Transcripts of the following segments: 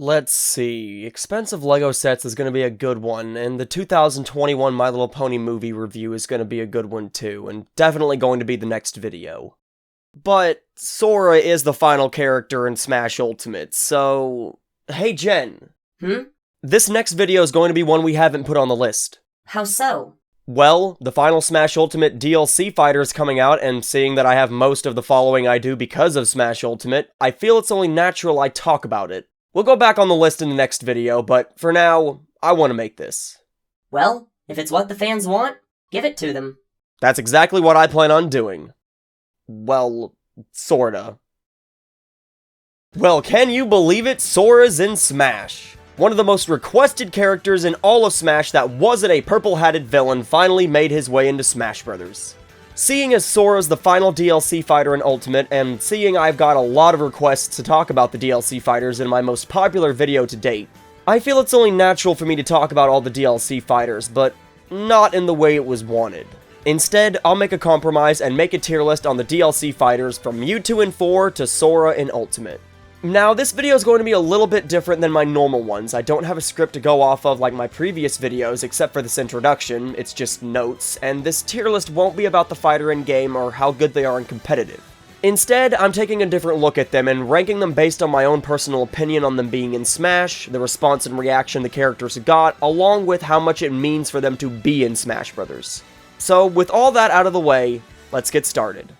Let's see, expensive LEGO sets is going to be a good one, and the 2021 My Little Pony movie review is going to be a good one too, and definitely going to be the next video. But Sora is the final character in Smash Ultimate, so... Hey Jen. This next video is going to be one we haven't put on the list. How so? Well, the final Smash Ultimate DLC fighter is coming out, and seeing that I have most of the following I do because of Smash Ultimate, I feel it's only natural I talk about it. We'll go back on the list in the next video, but for now, I want to make this. Well, if it's what the fans want, give it to them. That's exactly what I plan on doing. Well, sorta. Well, can you believe it? Sora's in Smash. One of the most requested characters in all of Smash that wasn't a purple-hatted villain finally made his way into Smash Bros. Seeing as Sora's the final DLC fighter in Ultimate, and seeing I've got a lot of requests to talk about the DLC fighters in my most popular video to date, I feel it's only natural for me to talk about all the DLC fighters, but not in the way it was wanted. Instead, I'll make a compromise and make a tier list on the DLC fighters from Mewtwo in 4 to Sora in Ultimate. Now, this video is going to be a little bit different than my normal ones. I don't have a script to go off of like my previous videos, except for this introduction. It's just notes, and this tier list won't be about the fighter in-game or how good they are in competitive. Instead, I'm taking a different look at them and ranking them based on my own personal opinion on them being in Smash, the response and reaction the characters got, along with how much it means for them to be in Smash Bros. So, with all that out of the way, let's get started.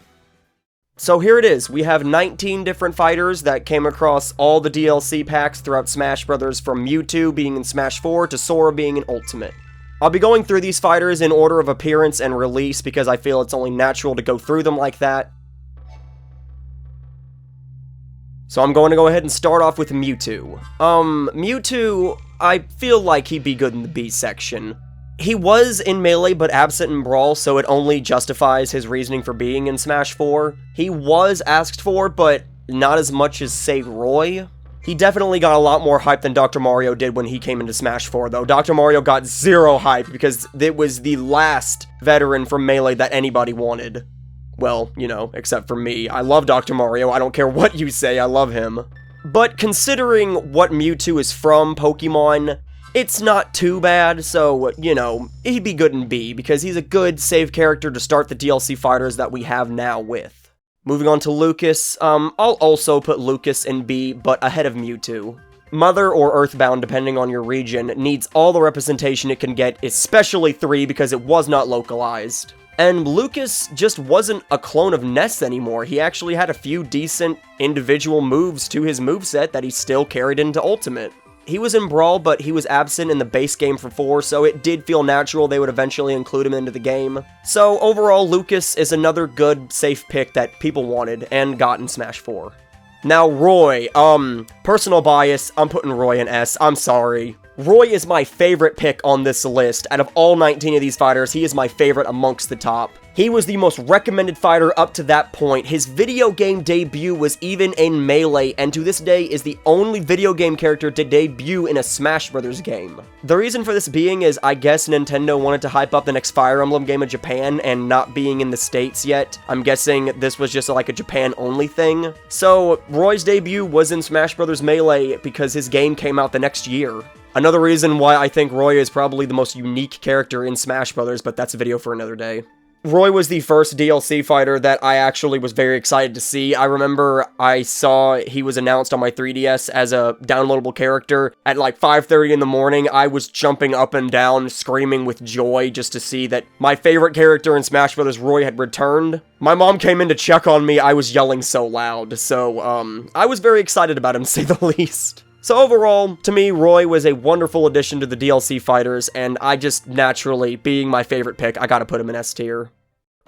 So here it is, we have 19 different fighters that came across all the DLC packs throughout Smash Bros. From Mewtwo being in Smash 4 to Sora being in Ultimate. I'll be going through these fighters in order of appearance and release because I feel it's only natural to go through them like that. So I'm going to go ahead and start off with Mewtwo. Mewtwo, I feel like he'd be good in the B section. He was in Melee but absent in Brawl, so it only justifies his reasoning for being in Smash 4. He was asked for, but not as much as, say, Roy. He definitely got a lot more hype than Dr. Mario did when he came into Smash 4, though. Dr. Mario got zero hype because it was the last veteran from Melee that anybody wanted. Well, you know, except for me. I love Dr. Mario, I don't care what you say, I love him. But considering what Mewtwo is from Pokemon, it's not too bad, so, you know, he'd be good in B, because he's a good, safe character to start the DLC fighters that we have now with. Moving on to Lucas, I'll also put Lucas in B, but ahead of Mewtwo. Mother or Earthbound, depending on your region, needs all the representation it can get, especially 3, because it was not localized. And Lucas just wasn't a clone of Ness anymore, he actually had a few decent individual moves to his moveset that he still carried into Ultimate. He was in Brawl, but he was absent in the base game for 4, so it did feel natural they would eventually include him into the game. So overall, Lucas is another good, safe pick that people wanted and got in Smash 4. Now Roy, personal bias, I'm putting Roy in S, I'm sorry. Roy is my favorite pick on this list. Out of all 19 of these fighters, he is my favorite amongst the top. He was the most recommended fighter up to that point. His video game debut was even in Melee, and to this day is the only video game character to debut in a Smash Bros. Game. The reason for this being is, I guess Nintendo wanted to hype up the next Fire Emblem game in Japan, and not being in the States yet, I'm guessing this was just like a Japan-only thing. So, Roy's debut was in Smash Bros. Melee because his game came out the next year. Another reason why I think Roy is probably the most unique character in Smash Bros., but that's a video for another day. Roy was the first DLC fighter that I actually was very excited to see. I remember I saw he was announced on my 3DS as a downloadable character at like 5:30 in the morning. I was jumping up and down, screaming with joy just to see that my favorite character in Smash Bros. Roy had returned. My mom came in to check on me, I was yelling so loud, so I was very excited about him, to say the least. So overall, to me, Roy was a wonderful addition to the DLC fighters, and I just naturally, being my favorite pick, I gotta put him in S tier.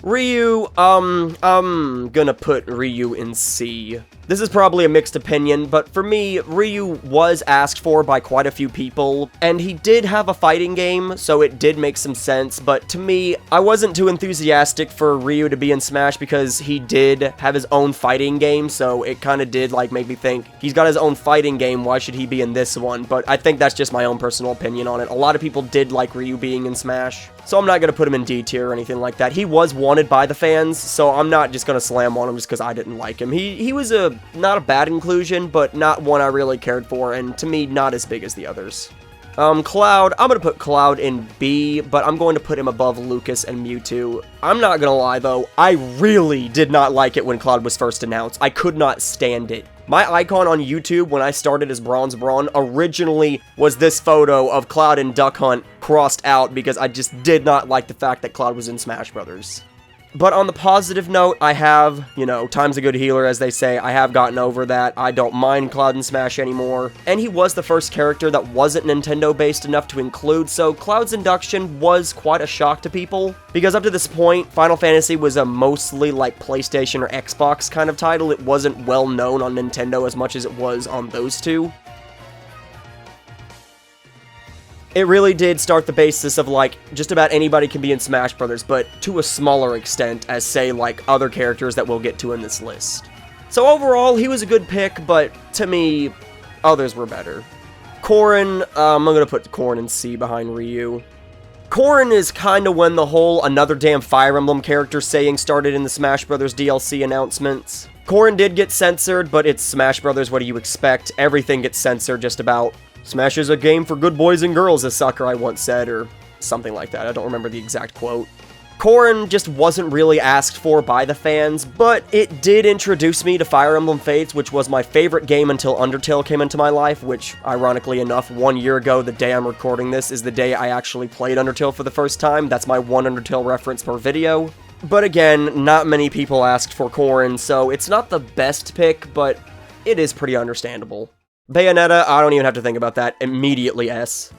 Ryu, I'm gonna put Ryu in C. This is probably a mixed opinion, but for me, Ryu was asked for by quite a few people, and he did have a fighting game, so it did make some sense, but to me, I wasn't too enthusiastic for Ryu to be in Smash because he did have his own fighting game, so it kind of did, like, make me think, he's got his own fighting game, why should he be in this one? But I think that's just my own personal opinion on it. A lot of people did like Ryu being in Smash, so I'm not gonna put him in D tier or anything like that. He was wanted by the fans, so I'm not just gonna slam on him just because I didn't like him. He was a not a bad inclusion, but not one I really cared for, and to me, not as big as the others. Cloud, I'm gonna put Cloud in B, but I'm going to put him above Lucas and Mewtwo. I'm not gonna lie though, I really did not like it when Cloud was first announced. I could not stand it. My icon on YouTube when I started as Bronze Brawn originally was this photo of Cloud and Duck Hunt crossed out because I just did not like the fact that Cloud was in Smash Brothers. But on the positive note, I have, you know, time's a good healer, as they say. I have gotten over that. I don't mind Cloud in Smash anymore. And he was the first character that wasn't Nintendo-based enough to include, so Cloud's induction was quite a shock to people. Because up to this point, Final Fantasy was a mostly, like, PlayStation or Xbox kind of title. It wasn't well known on Nintendo as much as it was on those two. It really did start the basis of, like, just about anybody can be in Smash Brothers, but to a smaller extent as, say, like, other characters that we'll get to in this list. So overall, he was a good pick, but to me, others were better. Corrin, I'm gonna put Corrin in C behind Ryu. Corrin is kinda when the whole another damn Fire Emblem character saying started in the Smash Brothers DLC announcements. Corrin did get censored, but it's Smash Brothers, what do you expect? Everything gets censored just about. Smash is a game for good boys and girls, as Sakurai once said, or something like that. I don't remember the exact quote. Corrin just wasn't really asked for by the fans, but it did introduce me to Fire Emblem Fates, which was my favorite game until Undertale came into my life, which, ironically enough, 1 year ago, the day I'm recording this, is the day I actually played Undertale for the first time. That's my one Undertale reference per video. But again, not many people asked for Corrin, so it's not the best pick, but it is pretty understandable. Bayonetta, I don't even have to think about that. Immediately S.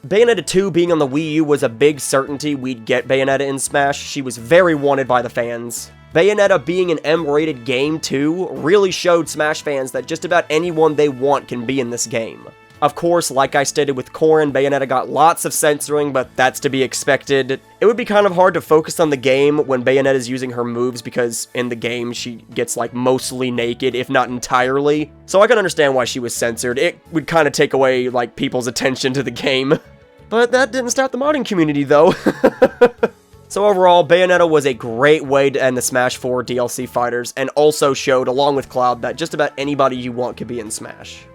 Bayonetta 2 being on the Wii U was a big certainty we'd get Bayonetta in Smash. She was very wanted by the fans. Bayonetta being an M-rated game too really showed Smash fans that just about anyone they want can be in this game. Of course, like I stated with Corrin, Bayonetta got lots of censoring, but that's to be expected. It would be kind of hard to focus on the game when Bayonetta's using her moves because in the game she gets like mostly naked, if not entirely. So I can understand why she was censored. It would kind of take away like people's attention to the game. But that didn't stop the modding community though. So overall, Bayonetta was a great way to end the Smash 4 DLC fighters and also showed, along with Cloud, that just about anybody you want could be in Smash.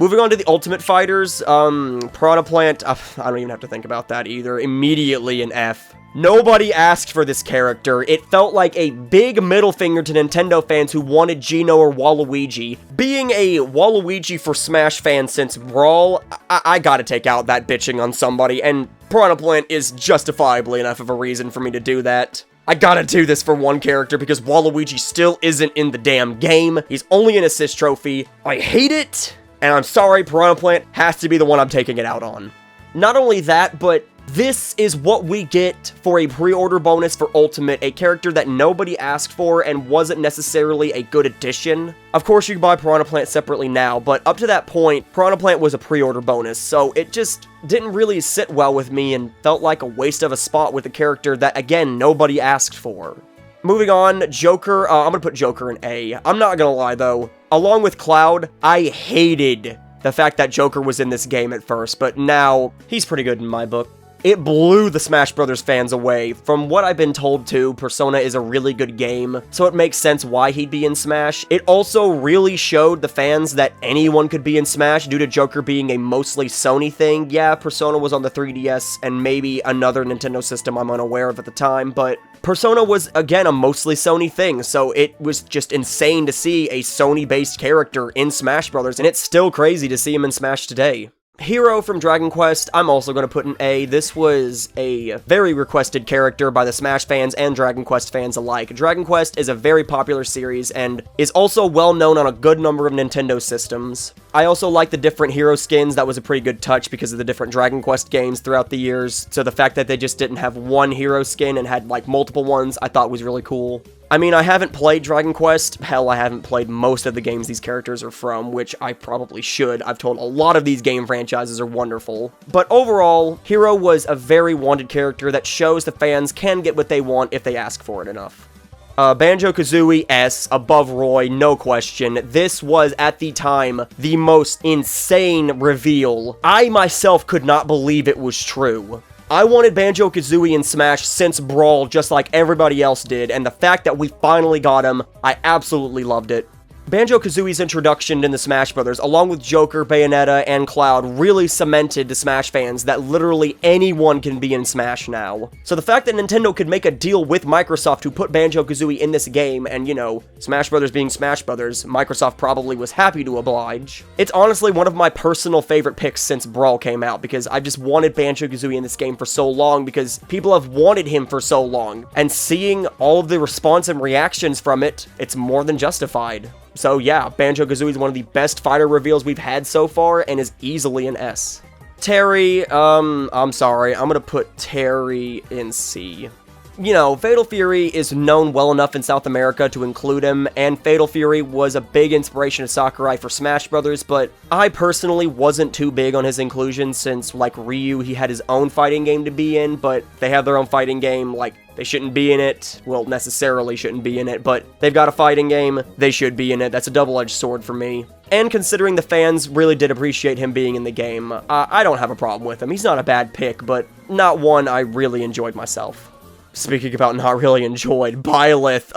Moving on to the Ultimate Fighters, Piranha Plant, I don't even have to think about that either, immediately an F. Nobody asked for this character. It felt like a big middle finger to Nintendo fans who wanted Geno or Waluigi. Being a Waluigi for Smash fan since Brawl, I gotta take out that bitching on somebody, and Piranha Plant is justifiably enough of a reason for me to do that. I gotta do this for one character because Waluigi still isn't in the damn game. He's only an assist trophy. I hate it. And I'm sorry, Piranha Plant has to be the one I'm taking it out on. Not only that, but this is what we get for a pre-order bonus for Ultimate, a character that nobody asked for and wasn't necessarily a good addition. Of course, you can buy Piranha Plant separately now, but up to that point, Piranha Plant was a pre-order bonus, so it just didn't really sit well with me and felt like a waste of a spot with a character that, again, nobody asked for. Moving on, Joker, I'm gonna put Joker in A. I'm not gonna lie though, along with Cloud, I hated the fact that Joker was in this game at first, but now, he's pretty good in my book. It blew the Smash Brothers fans away. From what I've been told too, Persona is a really good game, so it makes sense why he'd be in Smash. It also really showed the fans that anyone could be in Smash due to Joker being a mostly Sony thing. Yeah, Persona was on the 3DS and maybe another Nintendo system I'm unaware of at the time, but Persona was, again, a mostly Sony thing, so it was just insane to see a Sony-based character in Smash Brothers, and it's still crazy to see him in Smash today. Hero from Dragon Quest, I'm also going to put an A. This was a very requested character by the Smash fans and Dragon Quest fans alike. Dragon Quest is a very popular series and is also well known on a good number of Nintendo systems. I also like the different hero skins. That was a pretty good touch because of the different Dragon Quest games throughout the years. So the fact that they just didn't have one hero skin and had like multiple ones, I thought was really cool. I mean, I haven't played Dragon Quest. Hell, I haven't played most of the games these characters are from, which I probably should. I've told a lot of these game franchises are wonderful. But overall, Hero was a very wanted character that shows the fans can get what they want if they ask for it enough. Banjo Kazooie S, above Roy, no question. This was, at the time, the most insane reveal. I myself could not believe it was true. I wanted Banjo Kazooie in Smash since Brawl, just like everybody else did, and the fact that we finally got him, I absolutely loved it. Banjo Kazooie's introduction in the Smash Brothers, along with Joker, Bayonetta, and Cloud, really cemented to Smash fans that literally anyone can be in Smash now. So the fact that Nintendo could make a deal with Microsoft to put Banjo Kazooie in this game, and you know, Smash Brothers being Smash Brothers, Microsoft probably was happy to oblige. It's honestly one of my personal favorite picks since Brawl came out, because I've just wanted Banjo Kazooie in this game for so long, because people have wanted him for so long, and seeing all of the response and reactions from it, it's more than justified. So yeah, Banjo Kazooie is one of the best fighter reveals we've had so far, and is easily an S. Terry, I'm sorry, I'm gonna put Terry in C. You know, Fatal Fury is known well enough in South America to include him, and Fatal Fury was a big inspiration to Sakurai for Smash Brothers, but I personally wasn't too big on his inclusion since, like Ryu, he had his own fighting game to be in, but they have their own fighting game, like, they shouldn't be in it. Well, necessarily shouldn't be in it, but they've got a fighting game, they should be in it. That's a double-edged sword for me. And considering the fans really did appreciate him being in the game, I don't have a problem with him. He's not a bad pick, but not one I really enjoyed myself. Speaking about not really enjoyed, Byleth,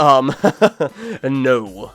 no.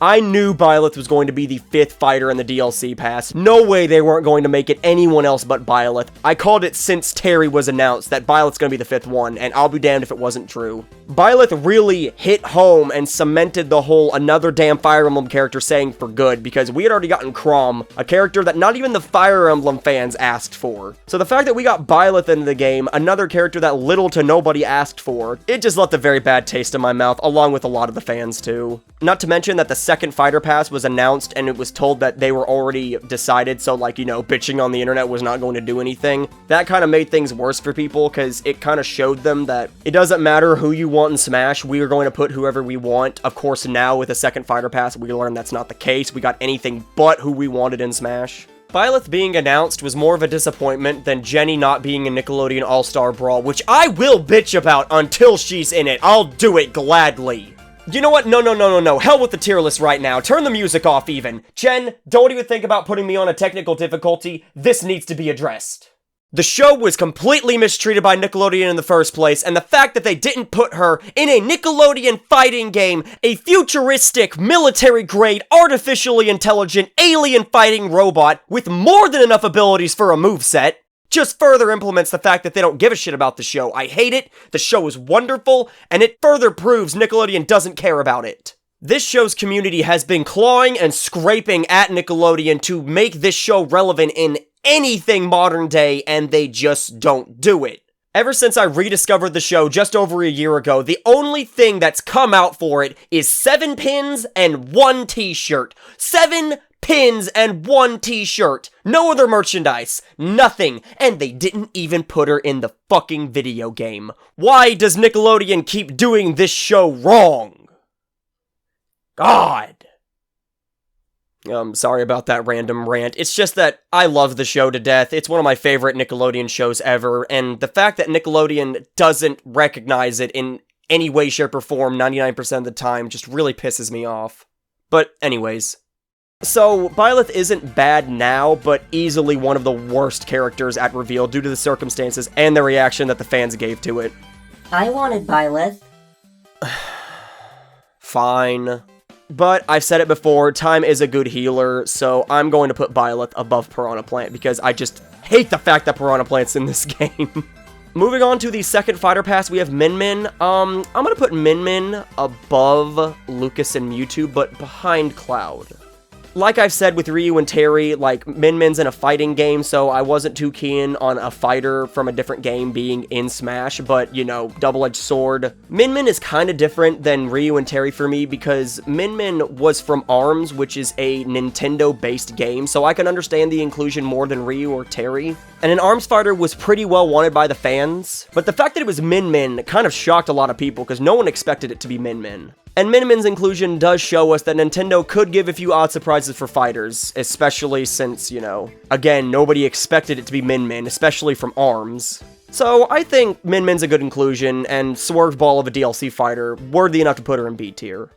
I knew Byleth was going to be the 5th fighter in the DLC pass. No way they weren't going to make it anyone else but Byleth. I called it since Terry was announced that Byleth's going to be the 5th one, and I'll be damned if it wasn't true. Byleth really hit home and cemented the whole another damn Fire Emblem character saying for good, because we had already gotten Chrom, a character that not even the Fire Emblem fans asked for. So the fact that we got Byleth into the game, another character that little to nobody asked for, it just left a very bad taste in my mouth, along with a lot of the fans too. Not to mention that the second fighter pass was announced and it was told that they were already decided, so like, you know, bitching on the internet was not going to do anything. That kind of made things worse for people, because it kind of showed them that it doesn't matter who you want in Smash, we are going to put whoever we want. Of course, now with the second fighter pass, we learned that's not the case. We got anything but who we wanted in Smash. Byleth being announced was more of a disappointment than Jenny not being in Nickelodeon All-Star Brawl, which I will bitch about until she's in it. I'll do it gladly. You know what? No. Hell with the tier list right now. Turn the music off even. Jen, don't even think about putting me on a technical difficulty. This needs to be addressed. The show was completely mistreated by Nickelodeon in the first place, and the fact that they didn't put her in a Nickelodeon fighting game, a futuristic, military-grade, artificially intelligent, alien fighting robot with more than enough abilities for a moveset, just further implements the fact that they don't give a shit about the show. I hate it, the show is wonderful, and it further proves Nickelodeon doesn't care about it. This show's community has been clawing and scraping at Nickelodeon to make this show relevant in anything modern day, and they just don't do it. Ever since I rediscovered the show just over a year ago, the only thing that's come out for it is 7 pins and 1 t-shirt. 7 pins and 1 t-shirt. No other merchandise. Nothing. And they didn't even put her in the fucking video game. Why does Nickelodeon keep doing this show wrong? God. Sorry about that random rant. It's just that I love the show to death. It's one of my favorite Nickelodeon shows ever, and the fact that Nickelodeon doesn't recognize it in any way, shape, or form 99% of the time just really pisses me off. But anyways. So, Byleth isn't bad now, but easily one of the worst characters at reveal due to the circumstances and the reaction that the fans gave to it. I wanted Byleth. Fine. But I've said it before, time is a good healer, so I'm going to put Byleth above Piranha Plant because I just hate the fact that Piranha Plant's in this game. Moving on to the second fighter pass, we have Min Min. I'm gonna put Min Min above Lucas and Mewtwo, but behind Cloud. Like I've said with Ryu and Terry, like, Min Min's in a fighting game, so I wasn't too keen on a fighter from a different game being in Smash, but, you know, double-edged sword. Min Min is kind of different than Ryu and Terry for me, because Min Min was from ARMS, which is a Nintendo-based game, so I can understand the inclusion more than Ryu or Terry. And an ARMS fighter was pretty well wanted by the fans, but the fact that it was Min Min kind of shocked a lot of people, because no one expected it to be Min Min. And Min Min's inclusion does show us that Nintendo could give a few odd surprises for fighters, especially since, you know, again, nobody expected it to be Min Min, especially from ARMS. So I think Min Min's a good inclusion, and Swerve Ball of a DLC fighter, worthy enough to put her in B tier.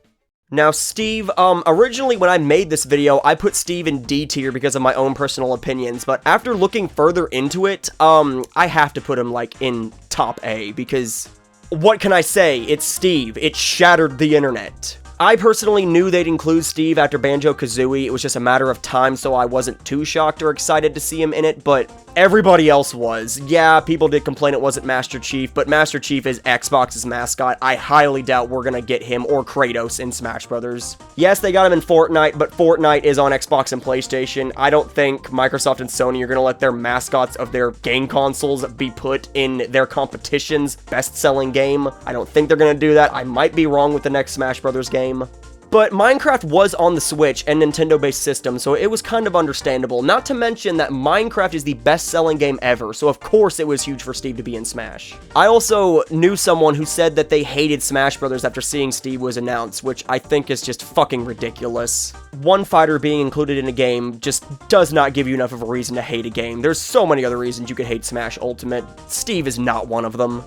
Now, Steve, originally when I made this video, I put Steve in D tier because of my own personal opinions, but after looking further into it, I have to put him, like, in top A, because what can I say? It's Steve. It shattered the internet. I personally knew they'd include Steve after Banjo Kazooie. It was just a matter of time, so I wasn't too shocked or excited to see him in it, but everybody else was. Yeah, people did complain it wasn't Master Chief, but Master Chief is Xbox's mascot. I highly doubt we're gonna get him or Kratos in Smash Brothers. Yes, they got him in Fortnite, but Fortnite is on Xbox and PlayStation. I don't think Microsoft and Sony are gonna let their mascots of their game consoles be put in their competition's best-selling game. I don't think they're gonna do that. I might be wrong with the next Smash Brothers game. But Minecraft was on the Switch and Nintendo-based systems, so it was kind of understandable. Not to mention that Minecraft is the best-selling game ever, so of course it was huge for Steve to be in Smash. I also knew someone who said that they hated Smash Brothers after seeing Steve was announced, which I think is just fucking ridiculous. One fighter being included in a game just does not give you enough of a reason to hate a game. There's so many other reasons you could hate Smash Ultimate. Steve is not one of them.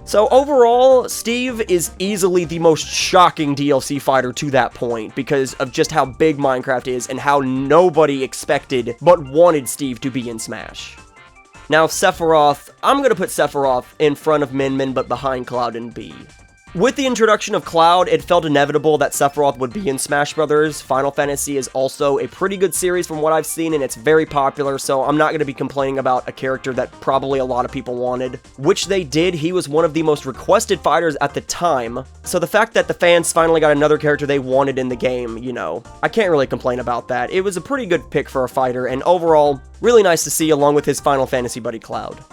So overall, Steve is easily the most shocking DLC fighter to that point because of just how big Minecraft is and how nobody expected but wanted Steve to be in Smash. Now Sephiroth, I'm gonna put Sephiroth in front of Min Min but behind Cloud and Bee. With the introduction of Cloud, it felt inevitable that Sephiroth would be in Smash Brothers. Final Fantasy is also a pretty good series from what I've seen, and it's very popular, so I'm not going to be complaining about a character that probably a lot of people wanted. Which they did. He was one of the most requested fighters at the time, so the fact that the fans finally got another character they wanted in the game, you know, I can't really complain about that. It was a pretty good pick for a fighter, and overall, really nice to see along with his Final Fantasy buddy Cloud.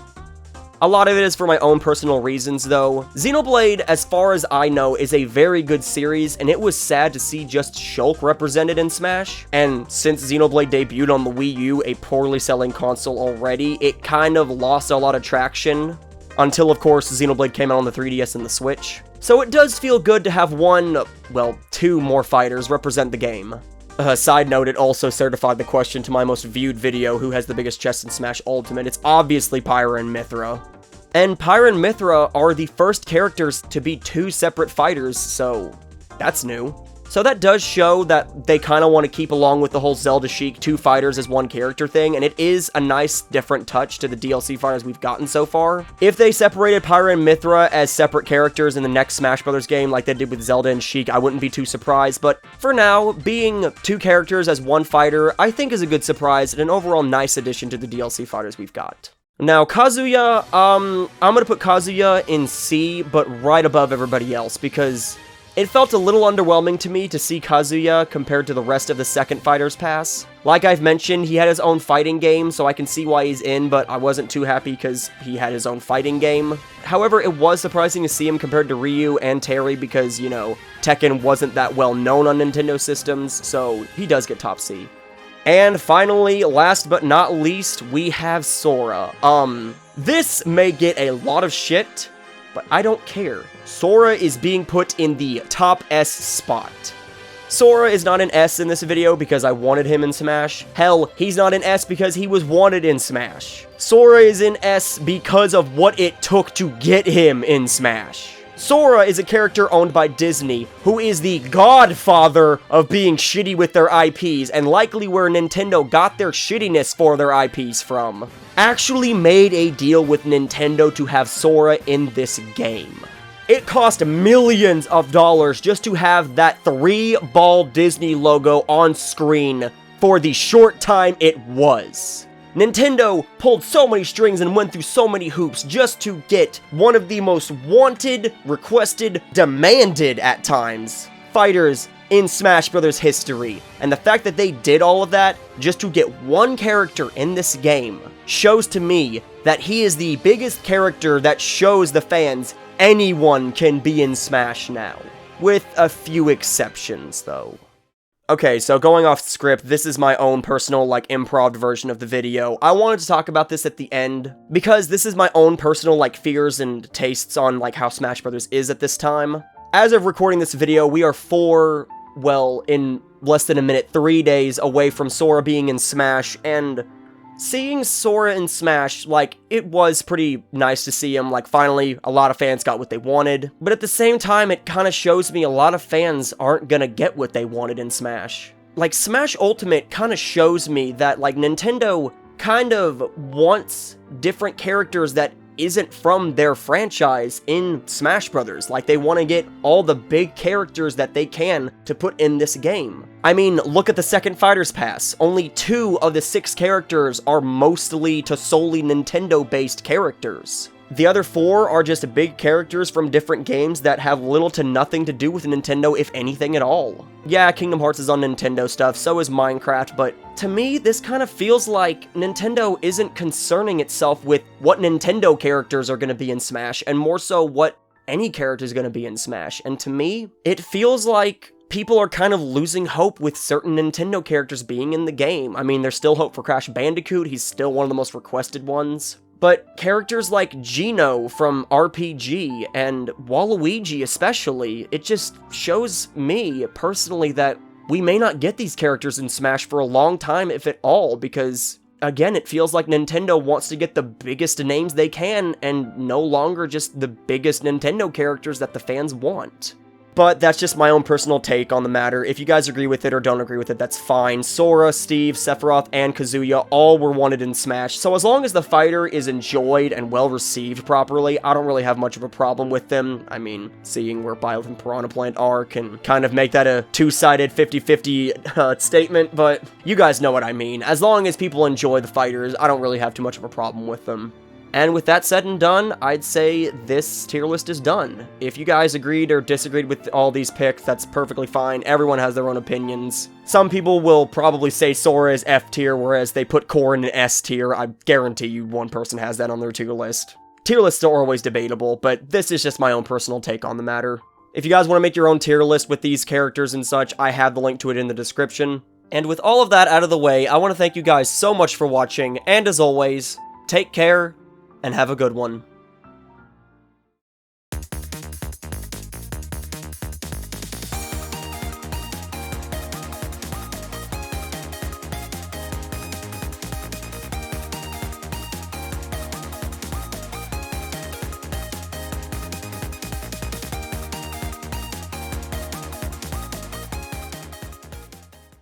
A lot of it is for my own personal reasons, though. Xenoblade, as far as I know, is a very good series, and it was sad to see just Shulk represented in Smash. And since Xenoblade debuted on the Wii U, a poorly selling console already, it kind of lost a lot of traction. Until, of course, Xenoblade came out on the 3DS and the Switch. So it does feel good to have two more fighters represent the game. Side note, it also certified the question to my most viewed video, who has the biggest chest in Smash Ultimate. It's obviously Pyra and Mythra. And Pyra and Mythra are the first characters to be two separate fighters, so that's new. So that does show that they kind of want to keep along with the whole Zelda Sheik two fighters as one character thing, and it is a nice different touch to the DLC fighters we've gotten so far. If they separated Pyra and Mythra as separate characters in the next Smash Brothers game like they did with Zelda and Sheik, I wouldn't be too surprised, but for now, being two characters as one fighter, I think is a good surprise and an overall nice addition to the DLC fighters we've got. Now, Kazuya, I'm gonna put Kazuya in C, but right above everybody else, because it felt a little underwhelming to me to see Kazuya compared to the rest of the second Fighters Pass. Like I've mentioned, he had his own fighting game, so I can see why he's in, but I wasn't too happy because he had his own fighting game. However, it was surprising to see him compared to Ryu and Terry because, you know, Tekken wasn't that well known on Nintendo systems, so he does get top C. And finally, last but not least, we have Sora. This may get a lot of shit, but I don't care. Sora is being put in the top S spot. Sora is not an S in this video because I wanted him in Smash. Hell, he's not an S because he was wanted in Smash. Sora is in S because of what it took to get him in Smash. Sora is a character owned by Disney, who is the godfather of being shitty with their IPs, and likely where Nintendo got their shittiness for their IPs from. Actually made a deal with Nintendo to have Sora in this game. It cost millions of dollars just to have that 3-ball Disney logo on screen for the short time it was. Nintendo pulled so many strings and went through so many hoops just to get one of the most wanted, requested, demanded at times, fighters in Smash Brothers history. And the fact that they did all of that just to get one character in this game shows to me that he is the biggest character that shows the fans anyone can be in Smash now. With a few exceptions, though. Okay, so going off script, this is my own personal, improv version of the video. I wanted to talk about this at the end, because this is my own personal, fears and tastes on, how Smash Brothers is at this time. As of recording this video, we are in less than a minute, 3 days away from Sora being in Smash, and seeing Sora in Smash, it was pretty nice to see him, finally, a lot of fans got what they wanted, but at the same time, it kind of shows me a lot of fans aren't gonna get what they wanted in Smash. Smash Ultimate kind of shows me that, Nintendo kind of wants different characters that isn't from their franchise in Smash Brothers. Like, they want to get all the big characters that they can to put in this game. I mean, look at the second Fighters Pass. Only 2 of the 6 characters are mostly to solely Nintendo-based characters. The other 4 are just big characters from different games that have little to nothing to do with Nintendo, if anything at all. Yeah, Kingdom Hearts is on Nintendo stuff, so is Minecraft, but to me, this kind of feels like Nintendo isn't concerning itself with what Nintendo characters are going to be in Smash, and more so what any character is going to be in Smash. And to me, it feels like people are kind of losing hope with certain Nintendo characters being in the game. I mean, there's still hope for Crash Bandicoot, he's still one of the most requested ones. But characters like Geno from RPG and Waluigi especially, it just shows me personally that we may not get these characters in Smash for a long time, if at all, because again, it feels like Nintendo wants to get the biggest names they can and no longer just the biggest Nintendo characters that the fans want. But that's just my own personal take on the matter. If you guys agree with it or don't agree with it, that's fine. Sora, Steve, Sephiroth, and Kazuya all were wanted in Smash, so as long as the fighter is enjoyed and well received properly, I don't really have much of a problem with them. I mean, seeing where Byleth and Piranha Plant are can kind of make that a two-sided 50-50 statement, but you guys know what I mean. As long as people enjoy the fighters, I don't really have too much of a problem with them. And with that said and done, I'd say this tier list is done. If you guys agreed or disagreed with all these picks, that's perfectly fine. Everyone has their own opinions. Some people will probably say Sora is F tier, whereas they put Corrin in S tier. I guarantee you one person has that on their tier list. Tier lists are always debatable, but this is just my own personal take on the matter. If you guys want to make your own tier list with these characters and such, I have the link to it in the description. And with all of that out of the way, I want to thank you guys so much for watching, and as always, take care, and have a good one.